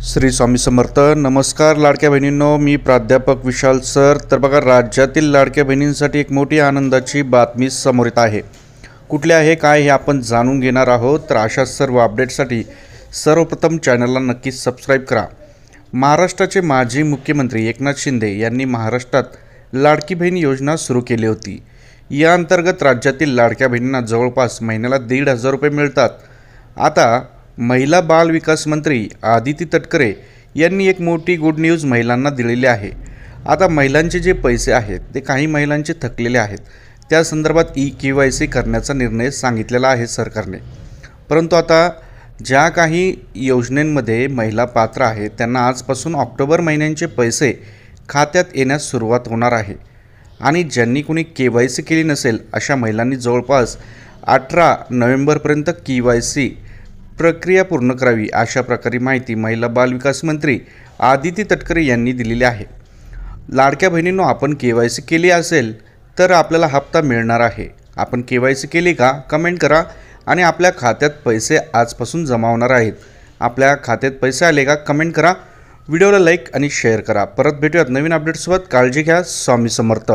श्री स्वामी समर्थ. नमस्कार लाडक्या बहिणींनो, मी प्राध्यापक विशाल सर. तर बघा, राज्यातील लाडक्या बहिणींसाठी एक मोठी आनंदाची बातमी समोर येत आहे. कुठली आहे, काय हे आपण जाणून घेणार आहोत. तर अशा सर्व अपडेट्ससाठी सर्वप्रथम चॅनलला नक्कीच सबस्क्राईब करा. महाराष्ट्राचे माजी मुख्यमंत्री एकनाथ शिंदे यांनी महाराष्ट्रात लाडकी बहीण योजना सुरू केली होती. या अंतर्गत राज्यातील लाडक्या बहिणींना जवळपास महिन्याला 1,500 रुपये मिळतात. आता महिला बाल विकास मंत्री आदिती तटकरे यांनी एक मोठी गुड न्यूज महिलांना दिलेली आहे. आता महिलांचे जे पैसे आहेत ते काही महिलांचे थकलेले आहेत. त्या संदर्भात KYC करण्याचा निर्णय सांगितलेला आहे सरकारने. परंतु आता ज्या काही योजनेमध्ये महिला पात्र आहेत त्यांना आजपासून ऑक्टोबर महिन्यांचे पैसे खात्यात येण्यास सुरुवात होणार आहे. आणि ज्यांनी कोणी KYC केली नसेल अशा महिलांनी जवळपास 18 नोव्हेंबरपर्यंत KYC प्रक्रिया पूर्ण करावी, अशा प्रकारे माहिती महिला बाल विकास मंत्री आदिती तटकरे यांनी दिलेली आहे. लाडक्या बहिणींनो, आपण KYC केली असेल तर आपल्याला हप्ता मिळणार आहे. आपण KYC केली का, कमेंट करा. आणि आपल्या खात्यात पैसे आजपासून जमा होणार आहेत. आपल्या खात्यात पैसे आले का, कमेंट करा. व्हिडिओला लाईक आणि शेअर करा. परत भेटूयात नवीन अपडेट्ससोबत. काळजी घ्या. स्वामी समर्थ.